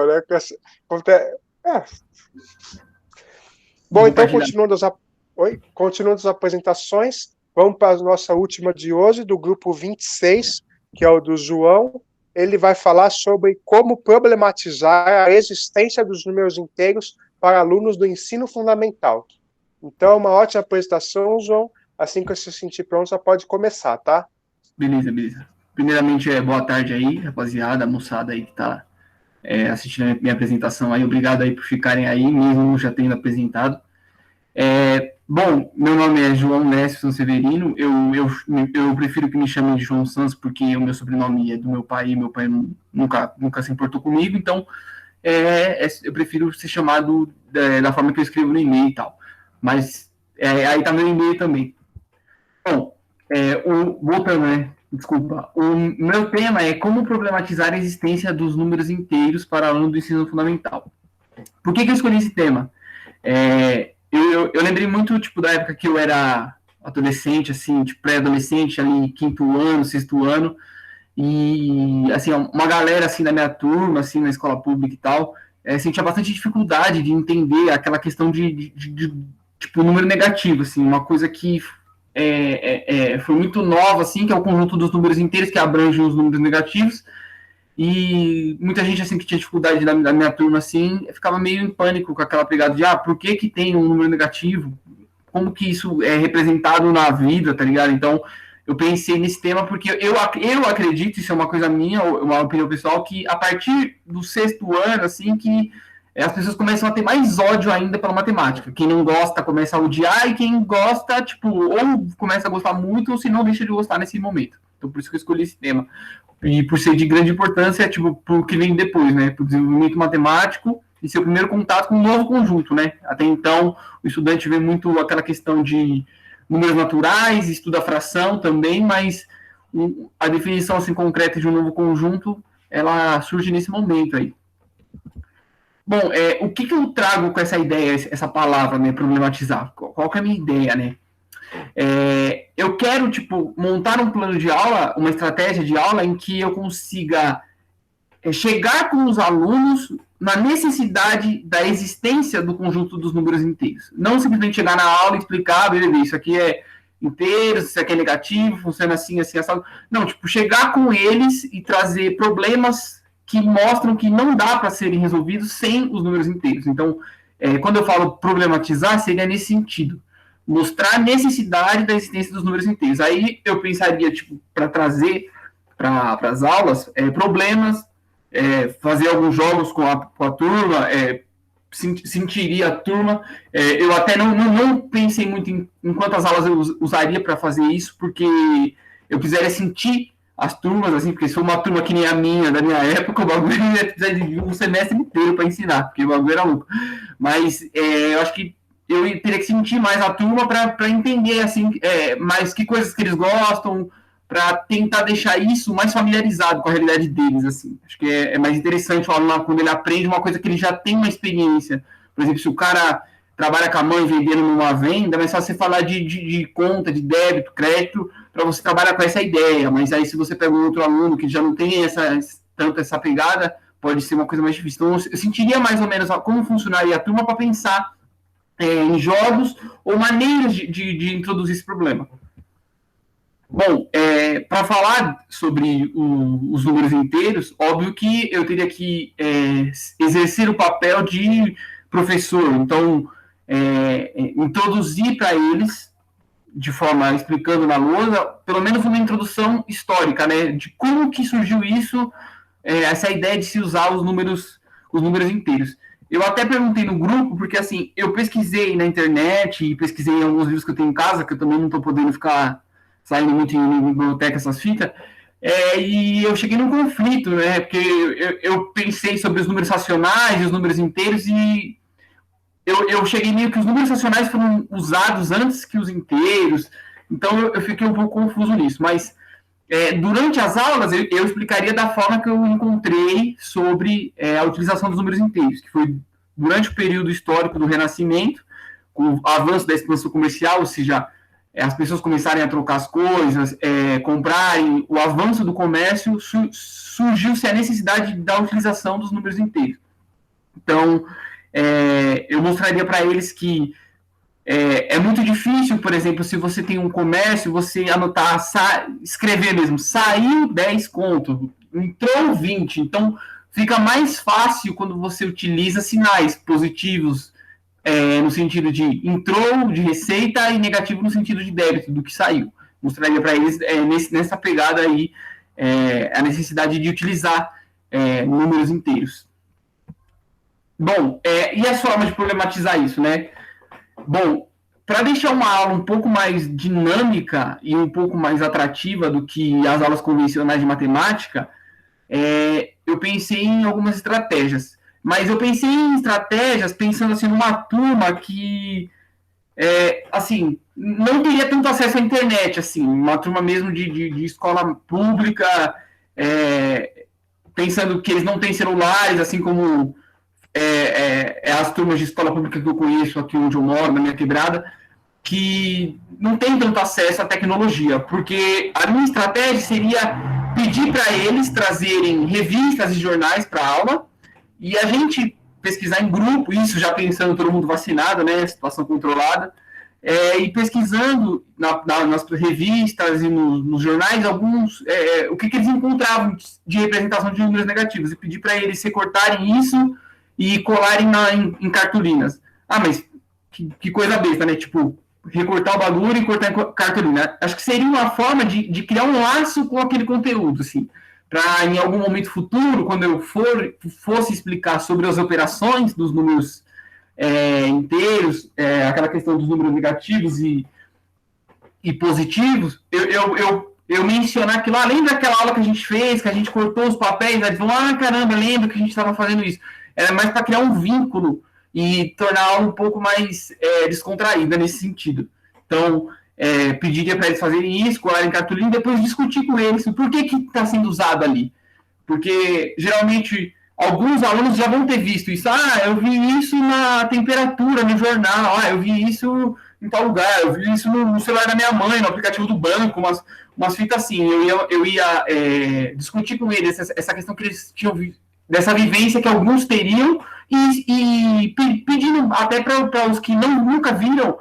né? É. Bom, então, continuando as apresentações, vamos para a nossa última de hoje, do grupo 26, que é o do João. Ele vai falar sobre como problematizar a existência dos números inteiros para alunos do ensino fundamental. Então, uma ótima apresentação, João. Assim que você se sentir pronto, já pode começar, tá? Beleza. Primeiramente, boa tarde aí, rapaziada, moçada aí que tá assistindo a minha apresentação aí. Obrigado aí por ficarem aí, mesmo já tendo apresentado. Bom, meu nome é João Lécio Sanseverino. Eu prefiro que me chamem de João Sans, porque o meu sobrenome é do meu pai e meu pai nunca se importou comigo, então eu prefiro ser chamado da forma que eu escrevo no e-mail e tal. Mas aí tá meu e-mail também. Bom, voltando, né? Desculpa. O meu tema é como problematizar a existência dos números inteiros para aluno do ensino fundamental. Por que eu escolhi esse tema? Eu lembrei muito, tipo, da época que eu era adolescente, assim, tipo, pré-adolescente, ali, quinto ano, sexto ano, e, assim, uma galera, assim, da minha turma, assim, na escola pública e tal, sentia bastante dificuldade de entender aquela questão de tipo, número negativo, assim, uma coisa que foi muito nova, assim, que é o conjunto dos números inteiros que abrangem os números negativos, e muita gente, assim, que tinha dificuldade da minha turma, assim, ficava meio em pânico com aquela pegada de, por que tem um número negativo? Como que isso é representado na vida, tá ligado? Então, eu pensei nesse tema porque eu acredito, isso é uma coisa minha, uma opinião pessoal, que a partir do sexto ano, assim, que as pessoas começam a ter mais ódio ainda pela matemática. Quem não gosta começa a odiar, e quem gosta, tipo, ou começa a gostar muito, ou se não, deixa de gostar nesse momento. Então, por isso que eu escolhi esse tema. E por ser de grande importância, tipo, pro que vem depois, né? Pro desenvolvimento matemático e seu primeiro contato com um novo conjunto, né? Até então, o estudante vê muito aquela questão de números naturais, estuda fração também, mas a definição, assim, concreta de um novo conjunto, ela surge nesse momento aí. Bom, o que eu trago com essa ideia, essa palavra, né, problematizar? Qual que é a minha ideia, né? Eu quero, tipo, montar um plano de aula, uma estratégia de aula em que eu consiga chegar com os alunos na necessidade da existência do conjunto dos números inteiros. Não simplesmente chegar na aula e explicar, beleza, isso aqui é inteiro, isso aqui é negativo, funciona assim, assim, assado. Não, tipo, chegar com eles e trazer problemas que mostram que não dá para serem resolvidos sem os números inteiros. Então, quando eu falo problematizar, seria nesse sentido. Mostrar a necessidade da existência dos números inteiros. Aí eu pensaria, tipo, para trazer para as aulas problemas, fazer alguns jogos com a turma, sentiria a turma. Eu até não pensei muito em quantas aulas eu usaria para fazer isso, porque eu quiseria sentir as turmas, assim, porque se for uma turma que nem a minha, da minha época, o bagulho ia precisar de um semestre inteiro para ensinar, porque o bagulho era louco. Mas eu acho que eu teria que sentir mais a turma para entender, assim, mais que coisas que eles gostam, para tentar deixar isso mais familiarizado com a realidade deles, assim. Acho que é mais interessante o aluno, quando ele aprende uma coisa que ele já tem uma experiência. Por exemplo, se o cara trabalha com a mãe vendendo numa venda, mas só você falar de conta, de débito, crédito, para você trabalhar com essa ideia. Mas aí, se você pega um outro aluno que já não tem tanto essa pegada, pode ser uma coisa mais difícil. Então, eu sentiria mais ou menos como funcionaria a turma para pensar em jogos ou maneiras de introduzir esse problema. Bom, para falar sobre os números inteiros, óbvio que eu teria que exercer o papel de professor. Então, introduzir para eles, de forma explicando na lousa, pelo menos uma introdução histórica, né, de como que surgiu isso, essa ideia de se usar os números inteiros. Eu até perguntei no grupo, porque assim, eu pesquisei na internet e pesquisei em alguns livros que eu tenho em casa, que eu também não estou podendo ficar saindo muito em biblioteca essas fitas, e eu cheguei num conflito, né, porque eu pensei sobre os números racionais e os números inteiros, e eu cheguei meio que os números racionais foram usados antes que os inteiros, então eu fiquei um pouco confuso nisso, mas durante as aulas eu explicaria da forma que eu encontrei sobre a utilização dos números inteiros, que foi durante o período histórico do Renascimento, com o avanço da expansão comercial, ou seja, as pessoas começarem a trocar as coisas, comprarem, o avanço do comércio, surgiu-se a necessidade da utilização dos números inteiros. Então, eu mostraria para eles que é muito difícil, por exemplo, se você tem um comércio, você anotar, escrever mesmo, saiu 10 conto, entrou 20. Então, fica mais fácil quando você utiliza sinais positivos, no sentido de entrou de receita, e negativo no sentido de débito, do que saiu. Mostraria para eles, nessa pegada aí, a necessidade de utilizar números inteiros. Bom, e as formas de problematizar isso, né? Bom, para deixar uma aula um pouco mais dinâmica e um pouco mais atrativa do que as aulas convencionais de matemática, eu pensei em algumas estratégias. Mas eu pensei em estratégias pensando assim numa turma que, assim, não teria tanto acesso à internet, assim, uma turma mesmo de escola pública, pensando que eles não têm celulares, assim como as turmas de escola pública que eu conheço aqui onde eu moro, na minha quebrada, que não tem tanto acesso à tecnologia, porque a minha estratégia seria pedir para eles trazerem revistas e jornais para a aula, e a gente pesquisar em grupo, isso já pensando todo mundo vacinado, né, situação controlada, e pesquisando nas revistas e nos jornais o que eles encontravam de representação de números negativos, e pedir para eles recortarem isso e colarem em cartolinas. Ah, mas que coisa besta, né? Tipo, recortar o bagulho e cortar em cartolina. Acho que seria uma forma de criar um laço com aquele conteúdo, assim, para em algum momento futuro, quando eu fosse explicar sobre as operações dos números inteiros, aquela questão dos números negativos e positivos, eu mencionar que lá, lembra aquela aula que a gente fez, que a gente cortou os papéis, eles vão, caramba, lembra que a gente estava fazendo isso. Era mais para criar um vínculo e tornar a aula um pouco mais descontraída nesse sentido. Então, pediria para eles fazerem isso, colarem cartolina, e depois discutir com eles o porquê que está sendo usado ali. Porque, geralmente, alguns alunos já vão ter visto isso. Eu vi isso na temperatura, no jornal. Eu vi isso em tal lugar. Eu vi isso no celular da minha mãe, no aplicativo do banco, umas fitas assim. Eu ia discutir com eles essa questão que eles tinham dessa vivência que alguns teriam e pedindo até para os que nunca viram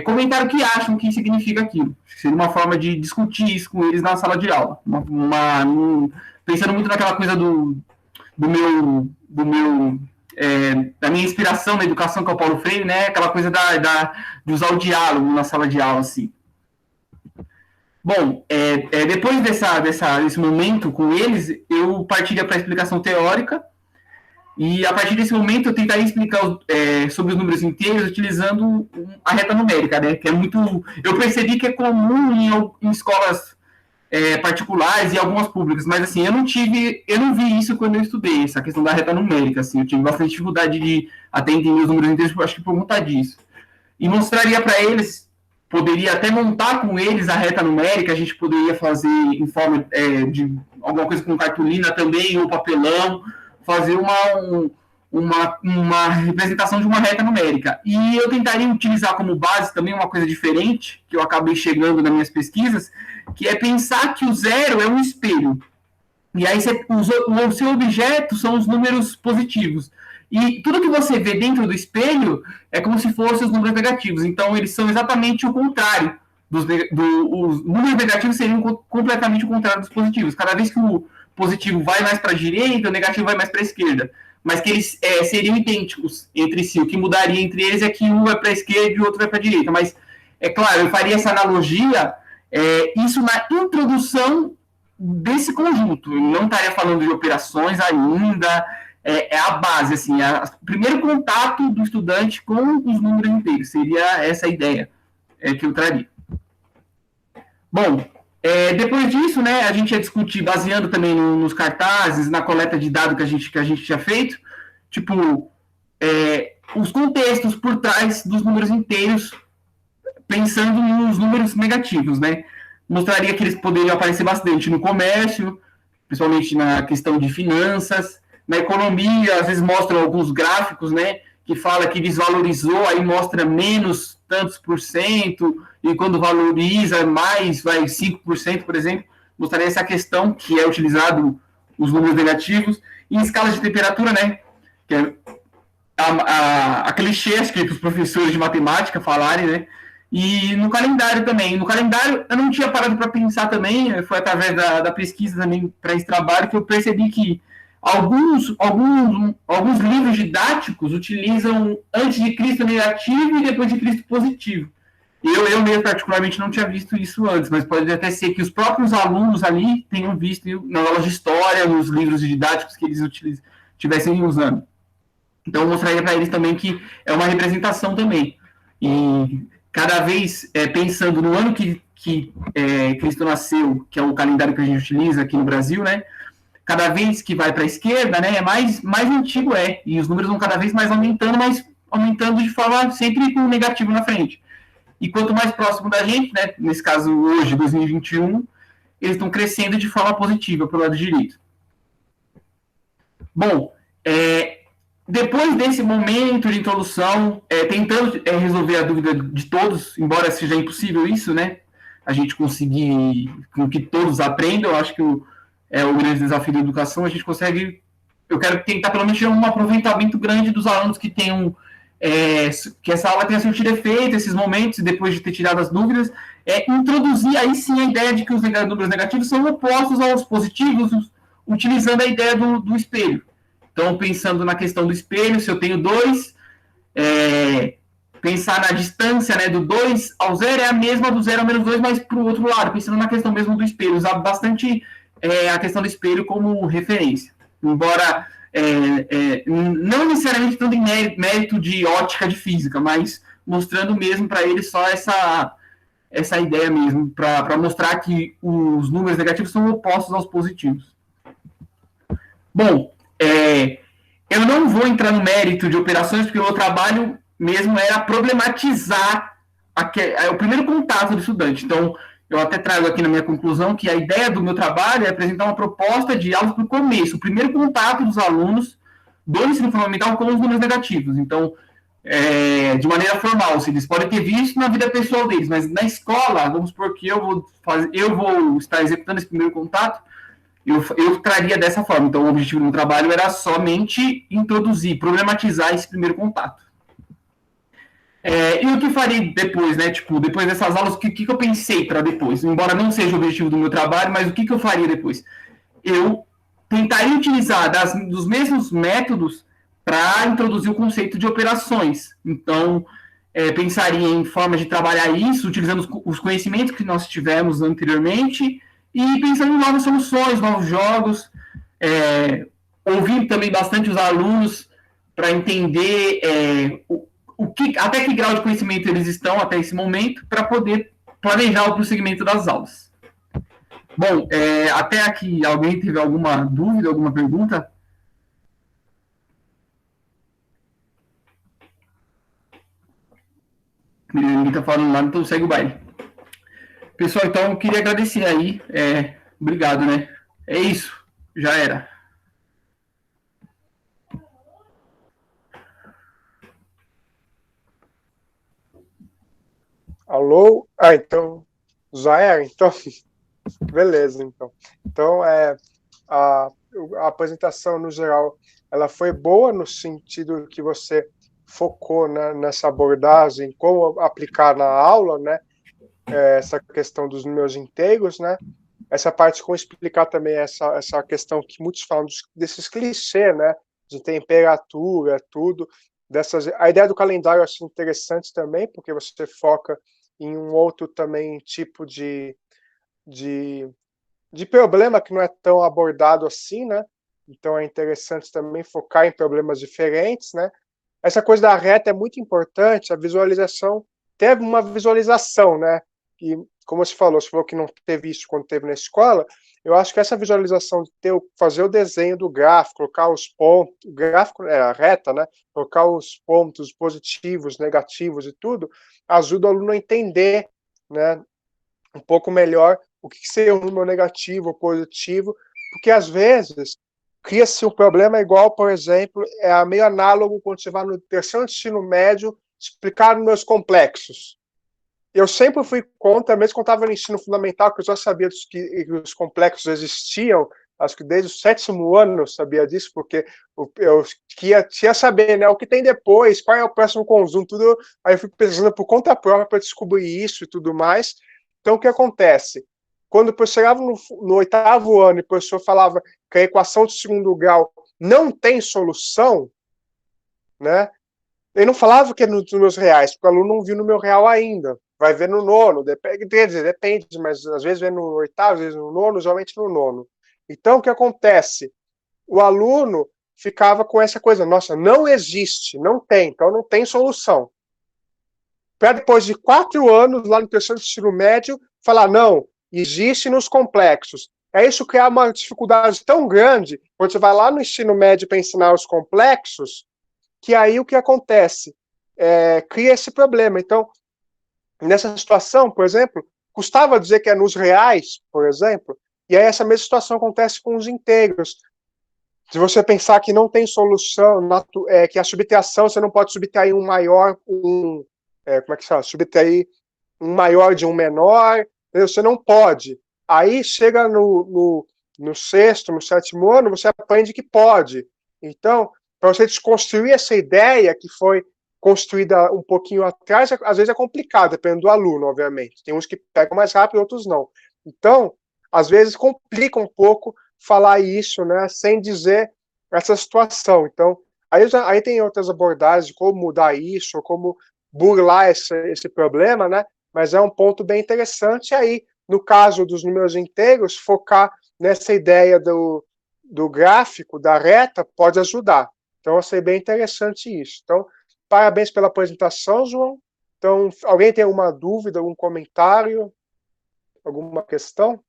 comentar o que acham que significa aquilo. Seria uma forma de discutir isso com eles na sala de aula. Pensando muito naquela coisa da minha inspiração na educação, que é o Paulo Freire, né? Aquela coisa de usar o diálogo na sala de aula, assim. Bom, depois desse momento com eles, eu partiria para a explicação teórica, e a partir desse momento eu tentaria explicar sobre os números inteiros utilizando a reta numérica, né? Que é muito... Eu percebi que é comum em escolas particulares e algumas públicas, mas assim, eu não vi isso quando eu estudei, essa questão da reta numérica, assim, eu tive bastante dificuldade de até entender os números inteiros, acho que por conta disso. E mostraria para eles, poderia até montar com eles a reta numérica, a gente poderia fazer em forma de alguma coisa com cartolina também, ou papelão, fazer uma representação de uma reta numérica. E eu tentaria utilizar como base também uma coisa diferente, que eu acabei chegando nas minhas pesquisas, que é pensar que o zero é um espelho. E aí o seu objeto são os números positivos. E tudo que você vê dentro do espelho é como se fossem os números negativos. Então, eles são exatamente o contrário. Os números negativos seriam completamente o contrário dos positivos. Cada vez que o positivo vai mais para a direita, o negativo vai mais para a esquerda. Mas que eles seriam idênticos entre si. O que mudaria entre eles é que um vai para a esquerda e o outro vai para a direita. Mas, é claro, eu faria essa analogia, isso na introdução desse conjunto. Eu não estaria falando de operações ainda, a base, assim, o primeiro contato do estudante com os números inteiros. Seria essa a ideia que eu traria. Bom, depois disso, né, a gente ia discutir, baseando também nos cartazes, na coleta de dados que a gente tinha feito, tipo, os contextos por trás dos números inteiros, pensando nos números negativos, né? Mostraria que eles poderiam aparecer bastante no comércio, principalmente na questão de finanças, na economia, às vezes mostram alguns gráficos, né, que fala que desvalorizou, aí mostra menos tantos por cento, e quando valoriza mais, vai 5%, por exemplo, mostraria essa questão que é utilizado os números negativos, em escalas de temperatura, né, que a clichês que os professores de matemática falarem, né? E no calendário também. No calendário, eu não tinha parado para pensar também, foi através da pesquisa também para esse trabalho que eu percebi que alguns livros didáticos utilizam antes de Cristo negativo e depois de Cristo positivo. Eu mesmo, particularmente, não tinha visto isso antes, mas pode até ser que os próprios alunos ali tenham visto nas aulas de história, nos livros didáticos que eles estivessem usando. Então, eu mostraria para eles também que é uma representação também. E cada vez, pensando no ano que Cristo nasceu, que é o calendário que a gente utiliza aqui no Brasil, né? Cada vez que vai para a esquerda, né, mais antigo é. E os números vão cada vez mais aumentando, mas aumentando de forma sempre com negativo na frente. E quanto mais próximo da gente, né, nesse caso hoje, 2021, eles estão crescendo de forma positiva pelo lado direito. Bom, depois desse momento de introdução, tentando resolver a dúvida de todos, embora seja impossível isso, né? A gente conseguir com que todos aprendam, eu acho que o grande desafio da educação, a gente consegue. Eu quero tentar, pelo menos, ter um aproveitamento grande dos alunos que tenham. Que essa aula tenha surtido efeito, esses momentos, depois de ter tirado as dúvidas, introduzir aí sim a ideia de que os números negativos são opostos aos positivos, utilizando a ideia do espelho. Então, pensando na questão do espelho, se eu tenho 2, pensar na distância, né, do 2 ao 0 é a mesma do 0 ao menos 2, mas para o outro lado, pensando na questão mesmo do espelho, usar bastante a questão do espelho como referência. Embora não necessariamente tanto em mérito de ótica de física, mas mostrando mesmo para eles só essa ideia mesmo, para mostrar que os números negativos são opostos aos positivos. Bom, eu não vou entrar no mérito de operações, porque o meu trabalho mesmo era problematizar o primeiro contato do estudante. Então, eu até trago aqui na minha conclusão que a ideia do meu trabalho é apresentar uma proposta de aulas para o começo, o primeiro contato dos alunos do ensino fundamental com os números negativos. Então, de maneira formal, eles podem ter visto na vida pessoal deles, mas na escola, vamos supor que eu vou estar executando esse primeiro contato, eu traria dessa forma. Então, o objetivo do meu trabalho era somente introduzir, problematizar esse primeiro contato. E o que eu farei depois, né? Tipo, depois dessas aulas, o que eu pensei para depois? Embora não seja o objetivo do meu trabalho, mas o que eu faria depois? Eu tentaria utilizar dos mesmos métodos para introduzir o conceito de operações. Então, pensaria em formas de trabalhar isso, utilizando os conhecimentos que nós tivemos anteriormente e pensando em novas soluções, novos jogos, ouvindo também bastante os alunos para entender até que grau de conhecimento eles estão até esse momento, para poder planejar o prosseguimento das aulas. Bom, até aqui, alguém teve alguma dúvida, alguma pergunta? Ninguém está falando nada, então segue o baile. Pessoal, então eu queria agradecer aí. Obrigado, né? É isso, já era. Alô? Então, já era? Então, beleza, então. Então, a apresentação, no geral, ela foi boa no sentido que você focou, né, nessa abordagem, como aplicar na aula, né, essa questão dos números inteiros, né, essa parte com explicar também essa questão que muitos falam desses clichês, né, de temperatura, tudo, a ideia do calendário eu acho interessante também, porque você foca em um outro também tipo de problema que não é tão abordado assim, né? Então é interessante também focar em problemas diferentes, né? Essa coisa da reta é muito importante, a visualização, teve uma visualização, né? E como você falou que não teve isso quando teve na escola, eu acho que essa visualização de fazer o desenho do gráfico, colocar os pontos, o gráfico a reta, né? Colocar os pontos positivos, negativos e tudo, ajuda o aluno a entender, né, um pouco melhor o que seria um número negativo ou positivo, porque às vezes cria-se um problema igual, por exemplo, meio análogo quando você vai no terceiro ensino médio explicar números complexos. Eu sempre fui contra, mesmo quando estava no ensino fundamental, que eu já sabia que os complexos existiam, acho que desde o 7º ano eu sabia disso, porque eu tinha saber, né, o que tem depois, qual é o próximo conjunto, tudo, aí eu fui pesquisando por conta própria para descobrir isso e tudo mais. Então, o que acontece? Quando eu chegava no 8º ano e o professor falava que a equação de segundo grau não tem solução, né, ele não falava que é nos meus reais, porque o aluno não viu no meu real ainda. Vai ver no nono, depende, mas às vezes vê no 8º, às vezes no nono, geralmente no nono. Então, o que acontece? O aluno ficava com essa coisa, nossa, não existe, não tem, então não tem solução. Para depois de 4 anos, lá no terceiro ensino médio, falar, não, existe nos complexos. É isso criar uma dificuldade tão grande, quando você vai lá no ensino médio para ensinar os complexos, que aí o que acontece? Cria esse problema. Então, nessa situação, por exemplo, custava dizer que é nos reais, por exemplo, e aí essa mesma situação acontece com os inteiros. Se você pensar que não tem solução, que a subtração você não pode subtrair um maior, como é que chama? Subtrair um maior de um menor, você não pode. Aí chega no 6º, no 7º ano, você aprende que pode. Então, para você desconstruir essa ideia que foi construída um pouquinho atrás, às vezes é complicado, dependendo do aluno, obviamente. Tem uns que pegam mais rápido, outros não. Então, às vezes complica um pouco falar isso, né, sem dizer essa situação. Então, aí tem outras abordagens de como mudar isso, ou como burlar esse problema, né, mas é um ponto bem interessante. Aí, no caso dos números inteiros, focar nessa ideia do gráfico, da reta, pode ajudar. Então, eu achei bem interessante isso. Então, parabéns pela apresentação, João. Então, alguém tem alguma dúvida, algum comentário, alguma questão?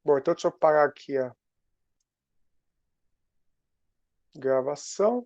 Bom, então deixa eu parar aqui a gravação.